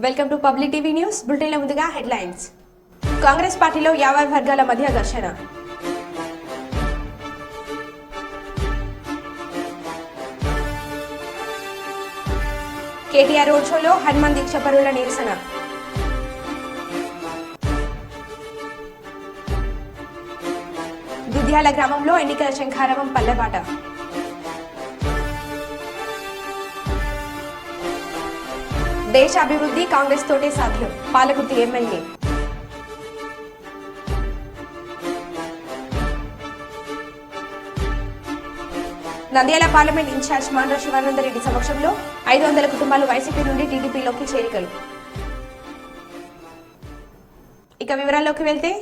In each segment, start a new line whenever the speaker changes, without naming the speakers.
Welcome to public TV news బులెటిన్ల ముందుగా headlines. Congress పార్టీలో 50 వర్గాల మధ్య ఘర్షణ. కేటీఆర్ రోడ్ షోలో హనుమాన్ దీక్ష పరుల నిరసన. దుద్యాల గ్రామంలో ఎన్నికల శంఖారావం పల్లెబాట. దేశ అభివృద్ధి కాంగ్రెస్ తోటే సాధ్యం, Palakurthi MLA. Nandyal parliament incharge Mandra Sivananda Reddy సమక్షంలో 500 కుటుంబాలు వైసీపీ నుండి టీడీపీలోకి చేరికలు. ఇక వివరాల్లోకి వెళ్తే,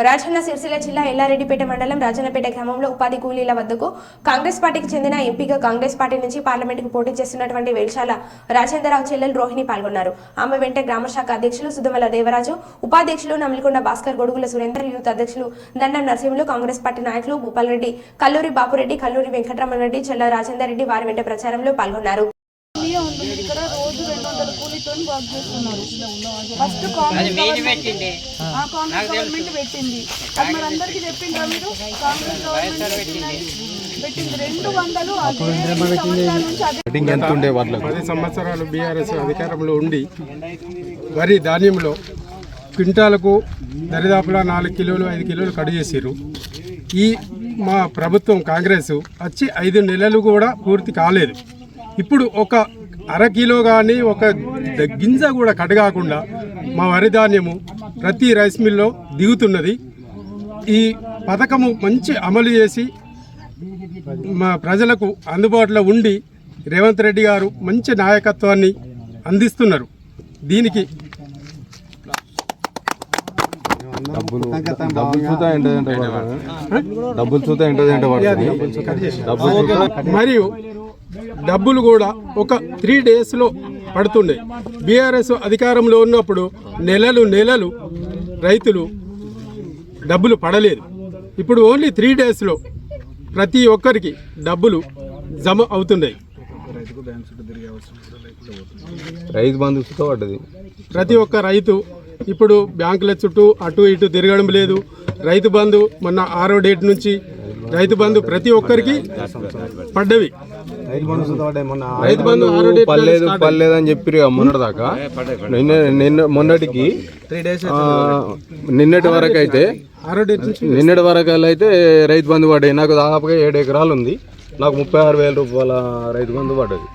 రాజన్న సిరిసిల్ల జిల్లా ఎల్లారెడ్డిపేట మండలం రాజన్నపేట గ్రామంలో ఉపాధి కూలీల వద్దకు కాంగ్రెస్ పార్టీకి చెందిన ఎంపీగా కాంగ్రెస్ పార్టీ నుంచి పార్లమెంటుకు పోటీ చేస్తున్నటువంటి వేల్శాల రాజేంద్రరావు చెల్లెలు రోహిణి పాల్గొన్నారు. ఆమె వెంట గ్రామశాఖ అధ్యక్షులు సుధమల దేవరాజు, ఉపాధ్యక్షులు నమిలికొండ భాస్కర్, గొడుగుల సురేందర్, యూత్ అధ్యక్షులు దండం నరసింహులు, కాంగ్రెస్ పార్టీ నాయకులు భూపాలరెడ్డి, కల్లూరి బాపురెడ్డి, కల్లూరి వెంకటరమణరెడ్డి, చెల్ల రాజేందర్ రెడ్డి వారి వెంట ప్రచారంలో పాల్గొన్నారు.
ఇక్కడ రోజు 200 కూలీతో వర్క్ చేస్తున్నారు. ఫస్ట్ కాంగ్రెస్ గవర్నమెంట్ పెట్టింది. అది మరి అందరికి చెప్పిండ్రా మీరు? కాంగ్రెస్ గవర్నమెంట్ పెట్టింది 200.
10 సంవత్సరాలు బీఆర్ఎస్ అధికారంలో ఉండి వరి ధాన్యంలో క్వింటాలకు దరిదాపులా 4 కిలోలు 5 కిలోలు కట్ చేసారు. ఈ మా ప్రభుత్వం కాంగ్రెస్ వచ్చి 5 నెలలు కూడా పూర్తి కాలేదు. ఇప్పుడు ఒక అరకిలో కానీ ఒక గింజ కూడా కడగాకుండా మా వరి ధాన్యము ప్రతి రైస్ మిల్లో దిగుతున్నది. ఈ పథకము మంచి అమలు చేసి మా ప్రజలకు అందుబాటులో ఉండి రేవంత్ రెడ్డి గారు మంచి నాయకత్వాన్ని అందిస్తున్నారు. దీనికి మరియు డబ్బులు కూడా ఒక 3 డేస్లో పడుతుండే. బీఆర్ఎస్ అధికారంలో ఉన్నప్పుడు నెలలు రైతులు డబ్బులు పడలేదు. ఇప్పుడు ఓన్లీ 3 డేస్లో ప్రతి ఒక్కరికి డబ్బులు జమ అవుతున్నాయి.
రైతు బంధు పడ్డది.
ప్రతి ఒక్క రైతు ఇప్పుడు బ్యాంకుల చుట్టూ అటు ఇటు తిరగడం లేదు. రైతు బంధు మొన్న 6వ డేట్ నుంచి రైతు బంధు ప్రతి ఒక్కరికి పడ్డవి.
రైతు బంధు పర్లేదు అని చెప్పి మొన్నటి దాకా మొన్నటికి నిన్నటి వరకు అయితే రైతు బంధు పడ్డాయి. నాకు దాదాపుగా 7 ఎకరాలు ఉంది. నాకు 36,000 రూపాయల రైతు బంధు పడ్డది.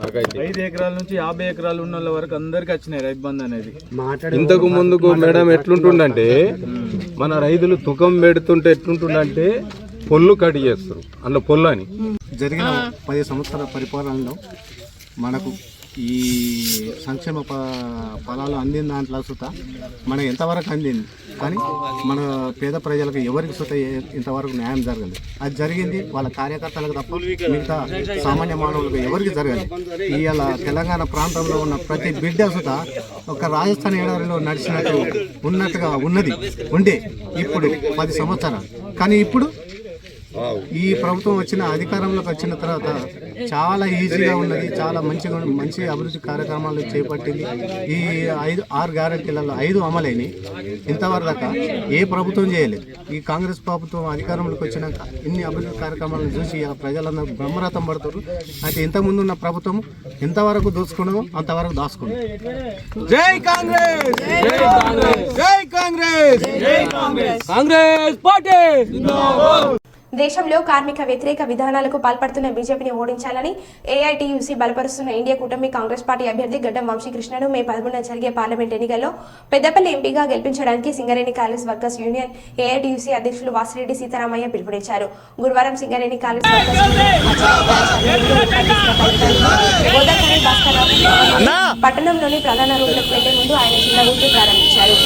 5 ఎకరాల నుంచి 50 ఎకరాలు ఉన్న వాళ్ళ వరకు అందరికి వచ్చినాయి రైతు బంధు అనేది.
ఇంతకు ముందుకు మేడం ఎట్లుంటుందంటే మన రైతులు తుకం పెడుతుంటే ఎట్లుంటుందంటే పొల్లు కట్ చేస్తారు. అందులో పొల్లు అని
జరిగిన 10 సంవత్సరాల పరిపాలనలో మనకు ఈ సంక్షేమ ఫలాలు అందిన దాంట్లో సుత మనకు ఎంతవరకు అందింది, కానీ మన పేద ప్రజలకు ఎవరికి సుత ఇంతవరకు న్యాయం జరగలేదు. అది జరిగింది వాళ్ళ కార్యకర్తలకు తప్ప మిగతా సామాన్య మానవులకు ఎవరికి జరగలేదు. ఇవాళ తెలంగాణ ప్రాంతంలో ఉన్న ప్రతి బిడ్డ సుత ఒక రాజస్థాన్ ఏడాదిలో నడిచినట్టు ఉన్నట్టుగా ఉండే ఇప్పుడు 10 సంవత్సరాలు. కానీ ఇప్పుడు ఈ ప్రభుత్వం అధికారంలోకి వచ్చిన తర్వాత చాలా ఈజీగా ఉన్నది. చాలా మంచి అభివృద్ధి కార్యక్రమాలు చేపట్టింది. ఈ 6 గ్యారెంటీలలో 5 అమలైనవి. ఇంతవరకు దాకా ఏ ప్రభుత్వం చేయలేదు. ఈ కాంగ్రెస్ ప్రభుత్వం అధికారంలోకి వచ్చినాక ఇన్ని అభివృద్ధి కార్యక్రమాలను చూసి ప్రజలందరూ బ్రహ్మరథం పడుతారు. అయితే ఇంతకుముందు ఉన్న ప్రభుత్వం ఎంతవరకు దోచుకున్నామో అంతవరకు దాచుకున్నాం.
జై కాంగ్రెస్, జై కాంగ్రెస్, జై కాంగ్రెస్, జై కాంగ్రెస్, కాంగ్రెస్ పార్టీ.
దేశంలో కార్మిక వ్యతిరేక విధానాలకు పాల్పడుతున్న బీజేపీని ఓడించాలని ఏఐటీయూసీ బలపరుస్తున్న ఇండియా కూటమి కాంగ్రెస్ పార్టీ అభ్యర్థి గడ్డం వంశీకృష్ణను మే 11న జరిగే పార్లమెంట్ ఎన్నికల్లో పెద్దపల్లి ఎంపీగా గెలిపించడానికి Singareni college workers union AITUC అధ్యక్షులు వాసిరెడ్డి సీతారామయ్య పిలుపునిచ్చారు. గురువారం సింగరేణి కాలేజ్ పట్టణంలోని ప్రధాన రోడ్లకు వెళ్లే ముందు ఆయన చిన్న ఊపిరి ప్రారంభించారు.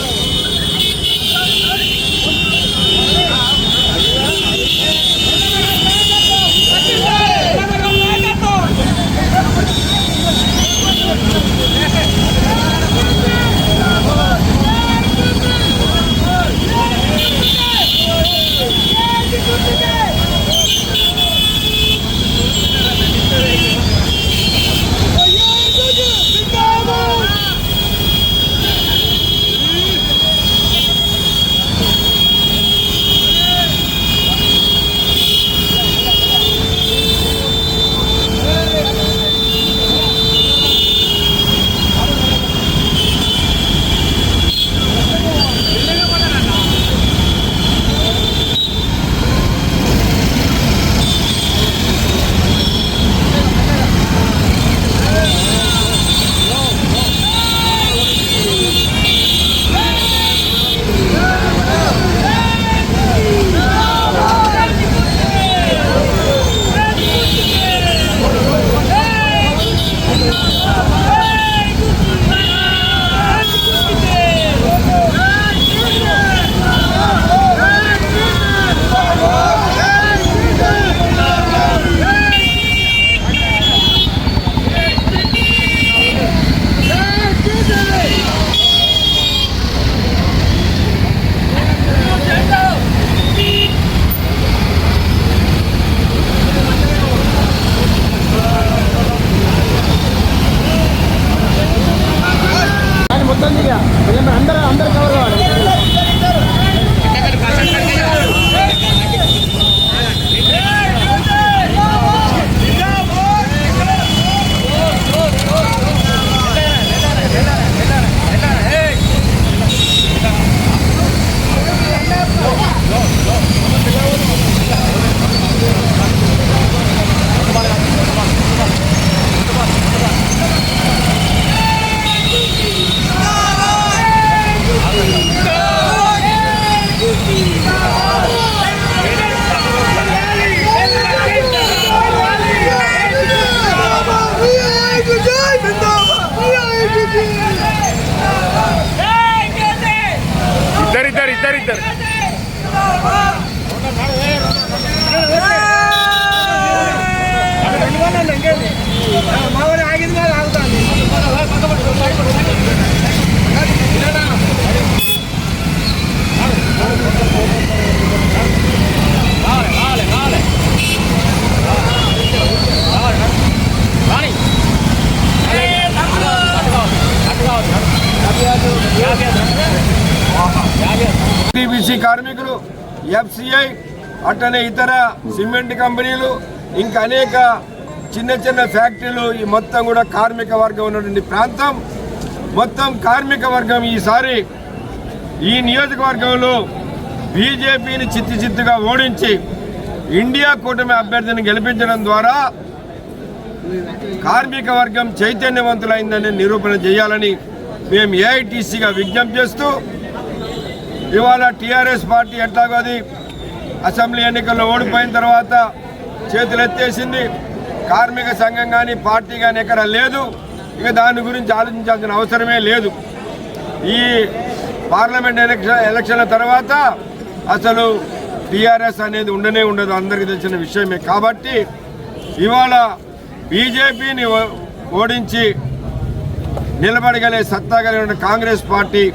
ఇద్దరు టీబీసీ కార్మికులు, ఎఫ్సిఐ, అట్టనే ఇతర సిమెంట్ కంపెనీలు, ఇంకా అనేక చిన్న చిన్న ఫ్యాక్టరీలు, ఈ మొత్తం కూడా కార్మిక వర్గం ఉన్నటువంటి ప్రాంతం. మొత్తం కార్మిక వర్గం ఈసారి ఈ నియోజకవర్గంలో బీజేపీని చిత్తుగా ఓడించి ఇండియా కూటమి అభ్యర్థిని గెలిపించడం ద్వారా కార్మిక వర్గం చైతన్యవంతులైందని నిరూపణ చేయాలని మేము ఏఐటీసీగా విజ్ఞప్తి చేస్తూ, ఇవాళ టీఆర్ఎస్ పార్టీ ఎట్లాగో అది అసెంబ్లీ ఎన్నికల్లో ఓడిపోయిన తర్వాత చేతులు ఎత్తేసింది. కార్మిక సంఘం కానీ పార్టీ కానీ ఎక్కడ లేదు. ఇక దాని గురించి ఆలోచించాల్సిన అవసరమే లేదు. ఈ పార్లమెంట్ ఎలక్షన్ల తర్వాత అసలు టీఆర్ఎస్ అనేది ఉండనే ఉండదు, అందరికీ తెలిసిన విషయమే. కాబట్టి ఇవాళ బీజేపీని ఓడించి నిలబడగలే సత్తా కలిగిన కాంగ్రెస్ పార్టీ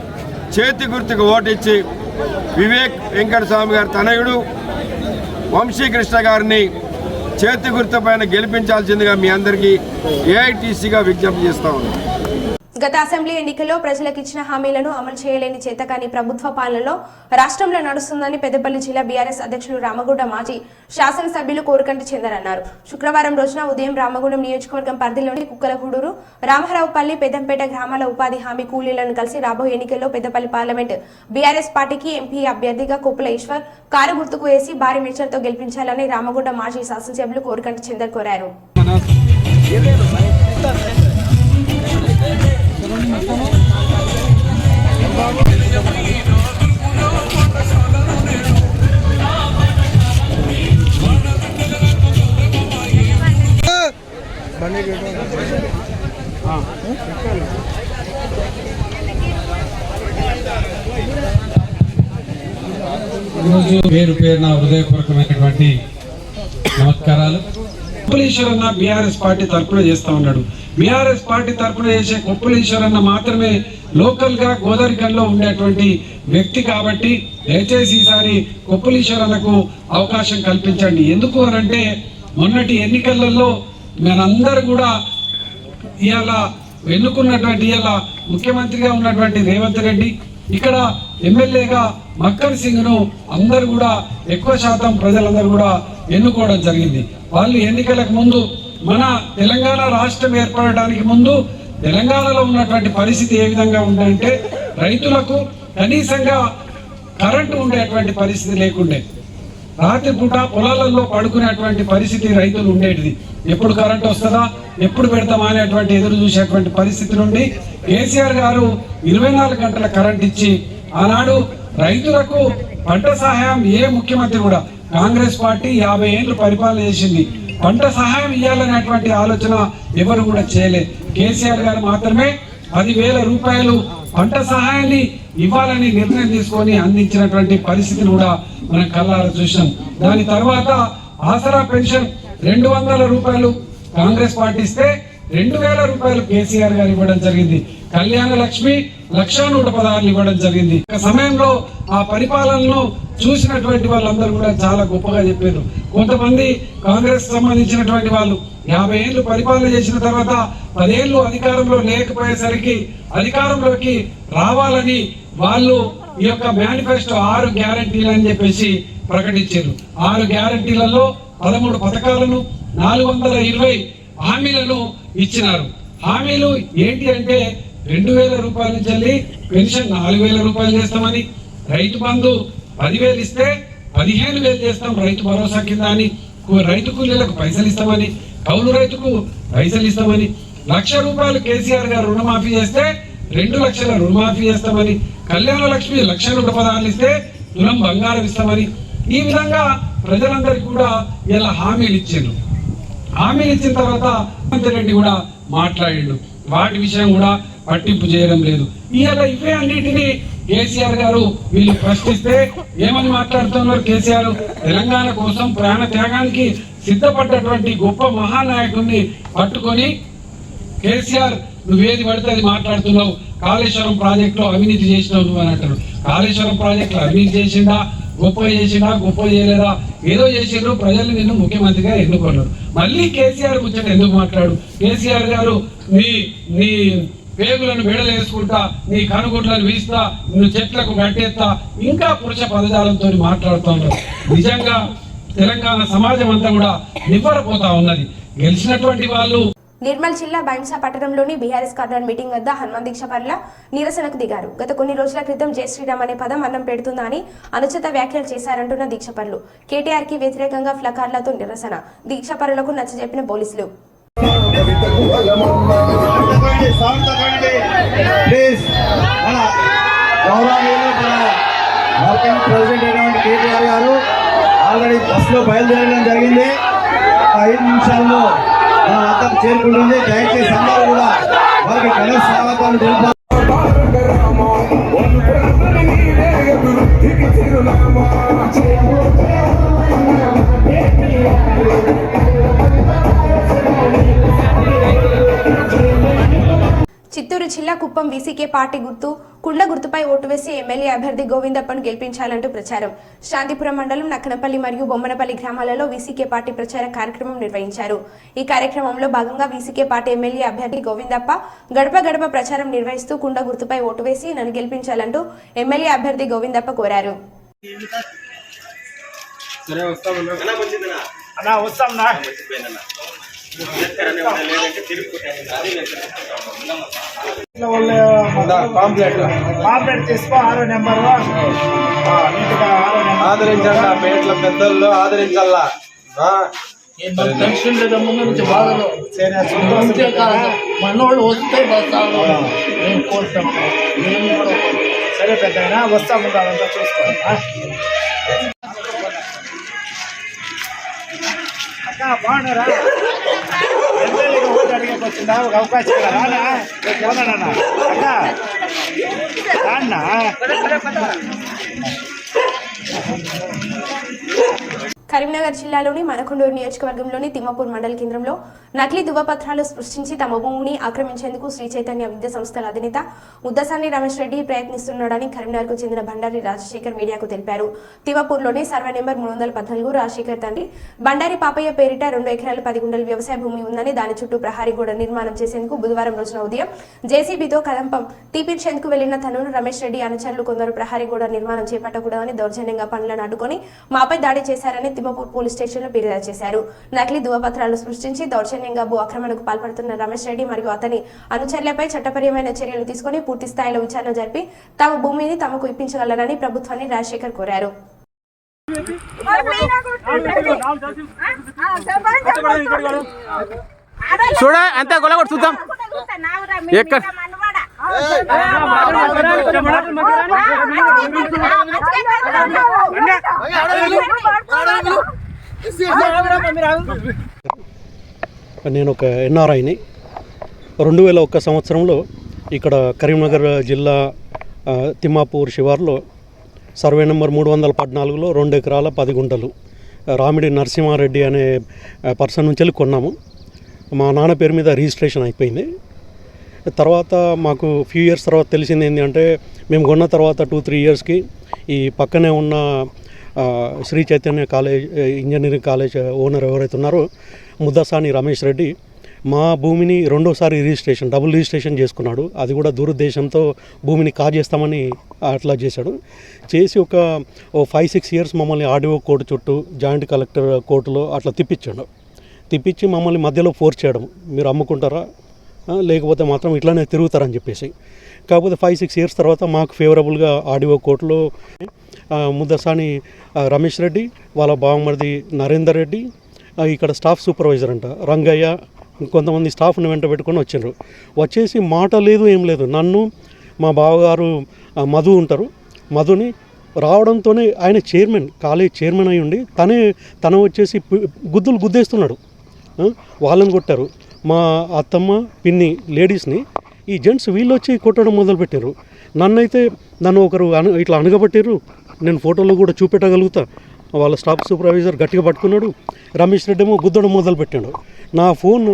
చేతి గుర్తుకు ఓటిచ్చి వివేక్ వెంకటస్వామి గారి తనయుడు వంశీకృష్ణ గారిని చేతి గుర్తు పైన గెలిపించాల్సిందిగా మీ అందరికీ ఏఐటీసీగా విజ్ఞప్తి చేస్తా ఉన్నాం.
గత అసెంబ్లీ ఎన్నికల్లో ప్రజలకు ఇచ్చిన హామీలను అమలు చేయలేని చేతకాని ప్రభుత్వ పాలనలో రాష్ట్రంలో నడుస్తుందని పెద్దపల్లి జిల్లా బీఆర్ఎస్ అధ్యక్షులు రామగుండం మాజీ శాసనసభ్యులు కోరుకంటి చందర్ అన్నారు. శుక్రవారం రోజున ఉదయం రామగుండం నియోజకవర్గం పరిధిలోని కుక్కలగూడూరు, రామరావుపల్లి, పెద్దంపేట గ్రామాల ఉపాధి హామీ కూలీలను కలిసి రాబోయే ఎన్నికల్లో పెద్దపల్లి పార్లమెంట్ బీఆర్ఎస్ పార్టీకి ఎంపీ అభ్యర్థిగా కొప్పుల ఈశ్వర్ కారు గుర్తుకు వేసి భారీ మెజార్టీతో గెలిపించాలని రామగుండం మాజీ శాసనసభ్యులు కోరుకంటి చందర్ కోరారు.
ఈరోజు పేరు పేరున హృదయపూర్వకమైనటువంటి నమస్కారాలు. కొప్పులీశ్వరన్న బీఆర్ఎస్ పార్టీ తరఫున చేస్తా ఉన్నాడు. బీఆర్ఎస్ పార్టీ తరఫున చేసే కొప్పులీశ్వరన్న మాత్రమే లోకల్ గా గోదావరికంలో ఉండేటువంటి వ్యక్తి కాబట్టి దయచేసి ఈసారి కొప్పులీశ్వరన్నకు అవకాశం కల్పించండి. ఎందుకు అనంటే మొన్నటి ఎన్నికలలో మనందరూ కూడా ఇవాళ ఎన్నుకున్నటువంటి ఇవాళ ముఖ్యమంత్రిగా ఉన్నటువంటి రేవంత్ రెడ్డి, ఇక్కడ ఎమ్మెల్యేగా మక్కర్ సింగ్ ను అందరు కూడా ఎక్కువ శాతం ప్రజలందరూ కూడా ఎన్నుకోవడం జరిగింది. వాళ్ళు ఎన్నికలకు ముందు మన తెలంగాణ రాష్ట్రం ఏర్పడడానికి ముందు తెలంగాణలో ఉన్నటువంటి పరిస్థితి ఏ విధంగా ఉందంటే రైతులకు కనీసంగా కరెంటు ఉండేటువంటి పరిస్థితి లేకుండే, రాత్రిపూట పొలాలలో పడుకునేటువంటి పరిస్థితి రైతులు ఉండేటిది. ఎప్పుడు కరెంట్ వస్తుందా, ఎప్పుడు పెడతామా అనేటువంటి ఎదురు చూసేటువంటి పరిస్థితి నుండి కేసీఆర్ గారు 24 గంటల కరెంట్ ఇచ్చి ఆనాడు రైతులకు పంట సహాయం ఏ ముఖ్యమంత్రి కూడా, కాంగ్రెస్ పార్టీ 50 ఏళ్ళు పరిపాలన చేసింది, పంట సహాయం ఇవ్వాలనేటువంటి ఆలోచన ఎవరు కూడా చేయలే. కేసీఆర్ గారు మాత్రమే 10,000 రూపాయలు పంట సహాయాన్ని ఇవ్వాలని నిర్ణయం తీసుకొని అందించినటువంటి పరిస్థితిని కూడా మనం కళ్ళారా చూసాం. దాని తర్వాత ఆసరా పెన్షన్ 200 రూపాయలు కాంగ్రెస్ పార్టీ ఇస్తే 2,000 రూపాయలు కేసీఆర్ గారు ఇవ్వడం జరిగింది. కళ్యాణ లక్ష్మి 1,116 ఇవ్వడం జరిగింది. ఒక సమయంలో ఆ పరిపాలనను చూసినటువంటి వాళ్ళందరూ కూడా చాలా గొప్పగా చెప్పారు. కొంతమంది కాంగ్రెస్ సంబంధించినటువంటి వాళ్ళు 50 ఏళ్ళు పరిపాలన చేసిన తర్వాత 10 ఏళ్ళు అధికారంలో లేకపోయేసరికి అధికారంలోకి రావాలని వాళ్ళు ఈ యొక్క మేనిఫెస్టో 6 గ్యారంటీలు అని చెప్పేసి ప్రకటించారు. 6 గ్యారంటీలలో 13 పథకాలను 420 హామీలను ఇచ్చినారు. హామీలు ఏంటి అంటే 2,000 రూపాయల నుంచి వెళ్ళి పెన్షన్ 4,000 రూపాయలు చేస్తామని, రైతు బంధు 10,000 ఇస్తే 15,000 చేస్తాం రైతు భరోసా కింద అని, రైతు కూలీలకు పైసలు ఇస్తామని, కౌలు రైతుకు పైసలు ఇస్తామని, 1,00,000 రూపాయలు కేసీఆర్ గారు రుణమాఫీ చేస్తే 2 లక్షల రుణమాఫీ చేస్తామని, కళ్యాణ లక్ష్మి 1,116 ఇస్తే తులం బంగారం ఇస్తామని, ఈ విధంగా ప్రజలందరికీ కూడా ఇలా హామీలు ఇచ్చిండ్రు. హామీలు ఇచ్చిన తర్వాత రేవంత్ రెడ్డి కూడా మాట్లాడిండు. వాటి విషయం కూడా పట్టింపు చేయడం లేదు. ఇలా ఇవే అన్నిటినీ కేసీఆర్ గారు వీళ్ళు ప్రశ్నిస్తే ఏమని మాట్లాడుతున్నారు? కేసీఆర్ తెలంగాణ కోసం ప్రాణ త్యాగానికి సిద్ధపడ్డటువంటి గొప్ప మహానాయకుడిని పట్టుకొని కేసీఆర్ నువ్వేది పడితే అది మాట్లాడుతున్నావు, కాళేశ్వరం ప్రాజెక్టులో అవినీతి చేసినావు నువ్వు అని అంటారు. కాళేశ్వరం ప్రాజెక్టులో అవినీతి చేసిండా, గొప్ప చేయలేదా, ఏదో చేసిండ్రు, ప్రజలు నిన్ను ముఖ్యమంత్రిగా ఎన్నుకున్నారు. మళ్ళీ కేసీఆర్ ముచ్చట ఎందుకు మాట్లాడు? కేసీఆర్ గారు నీ పేగులను వేడలేసుకుంటా, నీ కనుగుడ్లను వీస్తా, నువ్వు చెట్లకు గట్టేస్తా, ఇంకా పురుష పదజాలంతో మాట్లాడుతున్నారు. నిజంగా తెలంగాణ సమాజం అంతా కూడా నివ్వరపోతా ఉన్నది. గెలిచినటువంటి వాళ్ళు
నిర్మల్ జిల్లా బైంసా పట్టణంలోని బీఆర్ఎస్ కార్నర్ మీటింగ్ వద్ద హనుమాన్ దీక్ష పరుల నిరసనకు దిగారు. గత కొన్ని రోజుల క్రితం జై శ్రీరామ్ అనే పదం అన్నం పెడుతుందా అని అనుచిత వ్యాఖ్యలు చేశారంటున్న దీక్షపరులు. కేటీఆర్ కి వ్యతిరేకంగా ఫ్లకార్లతో నిరసన. దీక్షపరులకు నచ్చజెప్పిన పోలీసులు.
ఆల్రెడీ బస్సులో బయలుదేరడం జరిగింది. 5 నిమిషాల్లో మన వద్దకు చేరుకుంటుంది. దయచేసి అందరూ కూడా వారికి ఘన స్వాగతం తెలుపాలి.
చిత్తూరు జిల్లా కుప్పం వీసీకే పార్టీ గుర్తు కుండ గుర్తుపై ఓటు వేసి ఎమ్మెల్యే అభ్యర్థి గోవిందప్పను గెలిపించాలంటూ ప్రచారం. శాంతిపురం మండలం నక్కనపల్లి మరియు బొమ్మనపల్లి గ్రామాలలో వీసీకే పార్టీ ప్రచార కార్యక్రమం నిర్వహించారు. ఈ కార్యక్రమంలో భాగంగా వీసీకే పార్టీ ఎమ్మెల్యే అభ్యర్థి గోవిందప్ప గడప గడప ప్రచారం నిర్వహిస్తూ కుండ గుర్తుపై ఓటు వేసి నన్ను గెలిపించాలంటూ ఎమ్మెల్యే అభ్యర్థి గోవిందప్ప కోరారు.
పాంప్లెట్ తీసుకో 6వ నెంబర్
ఆదరించండి. పేట్ల పెద్దల్లో ఆదరించాలా.
టెన్షన్ లేదా ముందు నుంచి బాధలు మనోళ్ళు వస్తే బస్తాలు నేను కోరుతాం.
సరే పెద్ద వస్తాము అదంతా చూసుకోండి. అక్క బాగున్నారా? ఎమ్మెల్యేగా ఓటు అడిగేకి వచ్చిందా? ఒక అవకాశం రానా? పోనాడన్నా అక్క రాన్నా.
కరీంనగర్ జిల్లాలోని మనకొండూరు నియోజకవర్గంలోని తిమ్మపూర్ మండల కేంద్రంలో నకిలీ ధృవపత్రాలు సృష్టించి తమ భూమిని ఆక్రమించేందుకు శ్రీ చైతన్య విద్యా సంస్థల అధినేత ఉద్దసాని రమేష్ రెడ్డి ప్రయత్నిస్తున్నాడని కరీంనగర్కు చెందిన బండారి రాజశేఖర్ మీడియాకు తెలిపారు. తిమ్మపూర్లోని సర్వే నెంబర్ 314 రాజశేఖర్ తండ్రి బండారి పాపయ్య పేరిట 2 ఎకరాల 10 గుంటల వ్యవసాయ భూమి ఉందని దాని చుట్టూ ప్రహారీ గోడ నిర్మాణం చేసేందుకు బుధవారం రోజున ఉదయం జేసీబీతో కదంపం తీపిచ్చేందుకు వెళ్లిన తనను రమేష్ రెడ్డి అనుచరులు కొందరు ప్రహారీ గోడ నిర్మాణం చేపట్టకూడదని దౌర్జన్యంగా పనులను అడ్డుకొని మాపై దాడి చేశారని తిమ్మపూర్ పోలీస్ స్టేషన్లో ఫిర్యాదు చేశారు. నకిలీ ధృవపత్రాలు సృష్టించి దౌర్జన్యంగా భూ ఆక్రమణకు పాల్పడుతున్న రమేష్ రెడ్డి మరియు అతని అనుచరులపై చట్టపరమైన చర్యలు తీసుకుని పూర్తి స్థాయిలో విచారణ జరిపి తమ భూమిని తమకు ఇప్పించగలరని ప్రభుత్వాన్ని రాజశేఖర్ కోరారు.
చూడ అంతా గొలగొట్టు చూద్దాం. ఎక్కడ
నేను ఒక ఎన్ఆర్ఐని 2001 సంవత్సరంలో ఇక్కడ కరీంనగర్ జిల్లా తిమ్మాపూర్ శివార్లో సర్వే నెంబర్ 314లో 2 ఎకరాల 10 గుంటలు రామిడి నరసింహారెడ్డి అనే పర్సన్ నుంచి వెళ్ళి కొన్నాము. మా నాన్న పేరు మీద రిజిస్ట్రేషన్ అయిపోయింది. తర్వాత మాకు ఫ్యూ ఇయర్స్ తర్వాత తెలిసింది ఏంటి అంటే మేము కొన్న తర్వాత 2-3 ఇయర్స్కి ఈ పక్కనే ఉన్న Sri Chaitanya college engineering college owner ఎవరైతే ఉన్నారో ముద్దసాని రమేష్ రెడ్డి మా భూమిని రెండోసారి డబుల్ రిజిస్ట్రేషన్ చేసుకున్నాడు. అది కూడా దురుద్దేశంతో భూమిని కాజేస్తామని అట్లా చేశాడు. చేసి ఒక 5-6 ఇయర్స్ మమ్మల్ని ఆర్డీఓ కోర్టు చుట్టూ జాయింట్ కలెక్టర్ కోర్టులో అట్లా తిప్పించి మమ్మల్ని మధ్యలో ఫోర్స్ చేయడం, మీరు అమ్ముకుంటారా లేకపోతే మాత్రం ఇట్లానే తిరుగుతారని చెప్పేసి. కాకపోతే 5-6 ఇయర్స్ తర్వాత మాకు ఫేవరబుల్గా ఆర్డీఓ కోర్టులో ముద్దసాని రమేష్ రెడ్డి వాళ్ళ బావమరిది నరేందర్ రెడ్డి ఇక్కడ స్టాఫ్ సూపర్వైజర్ అంట రంగయ్య కొంతమంది స్టాఫ్ని వెంట పెట్టుకొని వచ్చేసి మాట లేదు ఏం లేదు. నన్ను మా బావగారు మధు ఉంటారు, మధుని రావడంతోనే ఆయన కాలేజ్ చైర్మన్ అయి ఉండి తన వచ్చేసి గుద్దేస్తున్నాడు. వాళ్ళని కొట్టారు. మా అత్తమ్మ పిన్ని లేడీస్ని ఈ జెంట్స్ వీళ్ళు వచ్చి కొట్టడం మొదలుపెట్టారు. నన్ను ఒకరు ఇట్లా అనగబట్టారు. నేను ఫోటోలో కూడా చూపెట్టగలుగుతా. వాళ్ళ స్టాఫ్ సూపర్వైజర్ గట్టిగా పట్టుకున్నాడు. రమేష్ రెడ్డి ఏమో గుద్దడం మొదలుపెట్టాడు. నా ఫోన్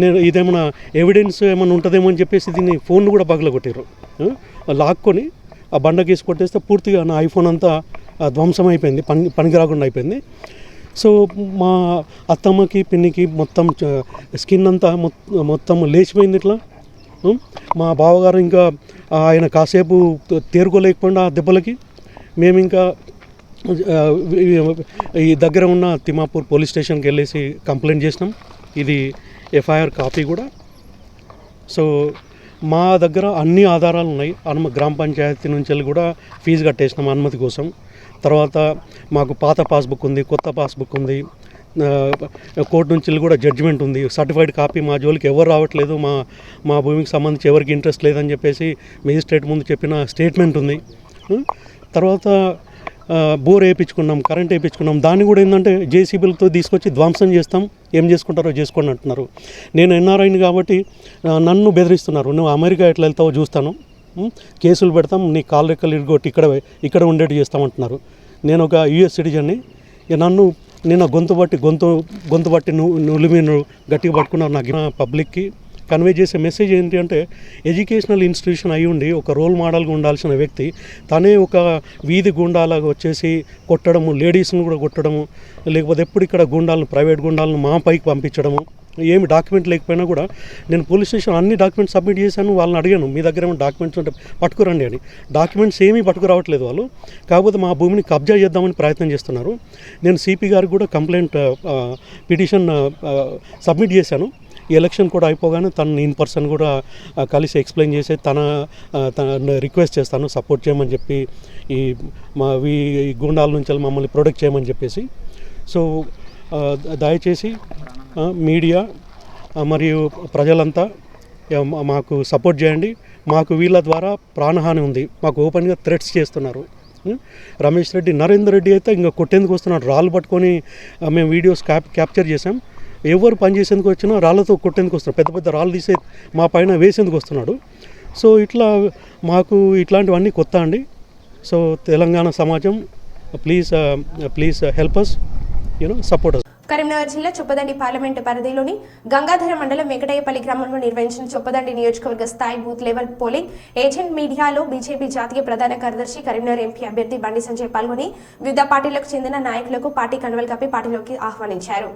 నేను ఇదేమైనా ఎవిడెన్స్ ఏమైనా ఉంటుందేమో అని చెప్పేసి దీన్ని ఫోన్ కూడా పగలగొట్టారు. లాక్కొని ఆ బండకేసి కొట్టేస్తే పూర్తిగా నా ఐఫోన్ అంతా ధ్వంసం అయిపోయింది, పనికి రాకుండా అయిపోయింది. సో మా అత్తమ్మకి పిన్నికి మొత్తం స్కిన్ అంతా మొత్తం లేచిపోయింది ఇట్లా. మా బావగారు ఇంకా ఆయన కాసేపు తేరుకోలేకపోయినా ఆ దెబ్బలకి మేము ఇంకా ఈ దగ్గర ఉన్న తిమ్మాపూర్ పోలీస్ స్టేషన్కి వెళ్ళేసి కంప్లైంట్ చేసినాం. ఇది ఎఫ్ఐఆర్ కాపీ కూడా. సో మా దగ్గర అన్ని ఆధారాలు ఉన్నాయి. గ్రామ పంచాయతీ నుంచి వెళ్ళి కూడా ఫీజు కట్టేసినాం అనుమతి కోసం. తర్వాత మాకు పాత పాస్బుక్ ఉంది, కొత్త పాస్బుక్ ఉంది, కోర్టు నుంచి వెళ్ళి కూడా జడ్జిమెంట్ ఉంది, సర్టిఫైడ్ కాపీ. మా జోలికి ఎవరు రావట్లేదు, మా భూమికి సంబంధించి ఎవరికి ఇంట్రెస్ట్ లేదని చెప్పేసి మేజిస్ట్రేట్ ముందు చెప్పిన స్టేట్మెంట్ ఉంది. తర్వాత బోర్ వేయించుకున్నాం, కరెంట్ వేయించుకున్నాం. దాన్ని కూడా ఏంటంటే జేసీబీలతో తీసుకొచ్చి ధ్వంసం చేస్తాం, ఏం చేసుకుంటారో చేసుకోండి అంటున్నారు. నేను ఎన్ఆర్ఐని కాబట్టి నన్ను బెదిరిస్తున్నారు. నువ్వు అమెరికా ఎట్లా వెళ్తావో చూస్తాను, కేసులు పెడతాం, నీ కాలు రెక్కలు ఇరుగొట్టి ఇక్కడ ఉండేట్టు చేస్తామంటున్నారు. నేను ఒక యూఎస్ సిటిజన్ని. నేను గొంతు బట్టి నులిమి గట్టిగా పట్టుకున్నారు. నాకు పబ్లిక్కి కన్వే చేసే మెసేజ్ ఏంటి అంటే ఎడ్యుకేషనల్ ఇన్స్టిట్యూషన్ అయి ఉండి ఒక రోల్ మోడల్గా ఉండాల్సిన వ్యక్తి తనే ఒక వీధి గుండాలాగా వచ్చేసి కొట్టడము, లేడీస్ని కూడా కొట్టడము, లేకపోతే ఎప్పుడు ఇక్కడ ప్రైవేట్ గుండాలను మా పైకి పంపించడము. ఏమి డాక్యుమెంట్ లేకపోయినా కూడా నేను పోలీస్ స్టేషన్ అన్ని డాక్యుమెంట్స్ సబ్మిట్ చేశాను. వాళ్ళని అడిగాను, మీ దగ్గర ఏమైనా డాక్యుమెంట్స్ ఉంటే పట్టుకురండి అని. డాక్యుమెంట్స్ ఏమీ పట్టుకురావట్లేదు వాళ్ళు. కాకపోతే మా భూమిని కబ్జా చేద్దామని ప్రయత్నం చేస్తున్నారు. నేను సిపి గారికి కూడా కంప్లైంట్ పిటిషన్ సబ్మిట్ చేశాను. ఈ ఎలక్షన్ కూడా అయిపోగానే తను ఇన్ పర్సన్ కూడా కలిసి ఎక్స్ప్లెయిన్ చేసి తన రిక్వెస్ట్ చేస్తాను, సపోర్ట్ చేయమని చెప్పి, ఈ గుండాల నుంచి మమ్మల్ని ప్రొటెక్ట్ చేయమని చెప్పేసి. సో దయచేసి మీడియా మరియు ప్రజలంతా మాకు సపోర్ట్ చేయండి. మాకు వీళ్ళ ద్వారా ప్రాణహాని ఉంది. మాకు ఓపెన్గా థ్రెట్స్ చేస్తున్నారు. రమేష్ రెడ్డి, నరేందర్ రెడ్డి అయితే ఇంకా కొట్టేందుకు వస్తున్నాడు. రాళ్ళు పట్టుకొని మేము వీడియోస్ క్యాప్చర్ చేసాం. ఎవరు పని చేసేందుకు వచ్చినా రాళ్ళతో కొట్టేందుకు వస్తున్నాడు. పెద్ద పెద్ద రాళ్ళు తీసే మా పైన వేసేందుకు వస్తున్నాడు. సో ఇట్లా మాకు ఇట్లాంటివన్నీ కొత్త అండి. సో తెలంగాణ సమాజం please help us, support us.
Karimnagar జిల్లా చొప్పదండి పార్లమెంటు పరిధిలోని గంగాధర మండలం వెంకటయ్యపల్లి గ్రామంలో నిర్వహించిన చొప్పదండి నియోజకవర్గ స్థాయి బూత్ లెవెల్ పోలింగ్ ఏజెంట్ మీడియాలో బీజేపీ జాతీయ ప్రధాన కార్యదర్శి కరీంనగర్ ఎంపీ అభ్యర్థి బండి సంజయ్ పాల్గొని వివిధ పార్టీలకు చెందిన నాయకులకు పార్టీ కండువలు కప్పి పార్టీలోకి ఆహ్వానించారు.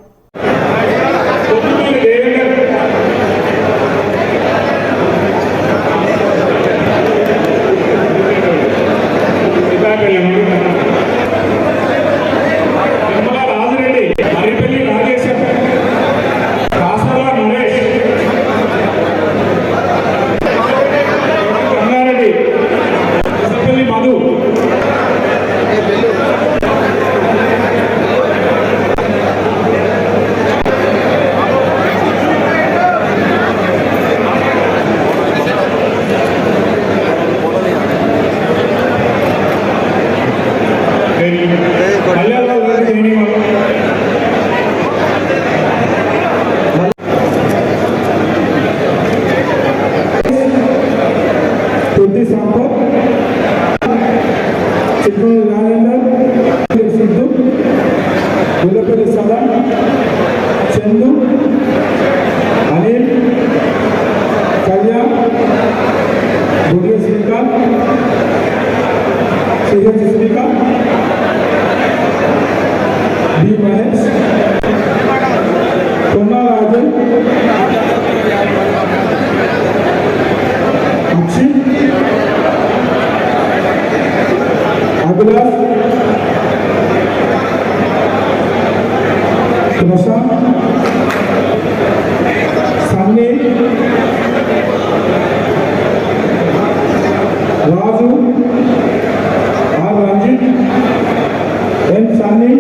బి మహేష్, కొన్నా రాజన్, అక్షిత్, అభిలాష్, ప్రశాంత్, సన్నీ, రాజు, ఆర్ రంజిత్, ఎన్ సన్నీ.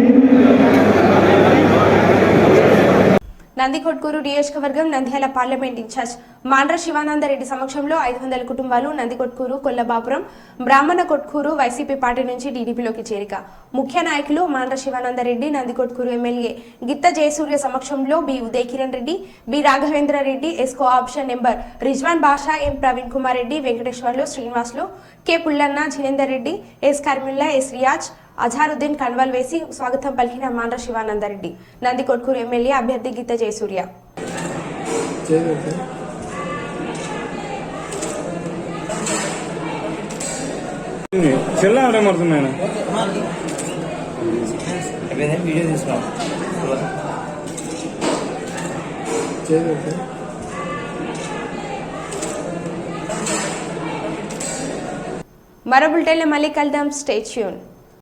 నందికొట్కూరు నియోజకవర్గం నంద్యాల పార్లమెంట్ ఇన్ఛార్జ్ మాండ్ర శివానందరెడ్డి సమక్షంలో 500 కుటుంబాలు నందికొట్కూరు, కొల్లబాపురం, బ్రాహ్మణ కొట్కూరు వైసీపీ పార్టీ నుంచి టీడీపీలోకి చేరిక. ముఖ్య నాయకులు మాండ్ర శివానందరెడ్డి, నందికొట్కూరు ఎమ్మెల్యే గిత్త జయసూర్య సమక్షంలో బి ఉదయ్ కిరణ్ రెడ్డి, బి రాఘవేంద్ర రెడ్డి, ఎస్కో option number Rizwan Basha, M Praveen Kumar Reddy, Venkateswarlu, Srinivasulu, K Pullanna, Jinendar Reddy, S Karmilla, S Riyaz, Azharuddin కన్వాల్ వేసి స్వాగతం పలికిన మాండ్ర శివానందరెడ్డి. నందికొట్కూరు ఎమ్మెల్యే అభ్యర్థి గిత్త జయసూర్య. మరో బులెటిన్లో మళ్ళీ కలుద్దాం. Stay tune.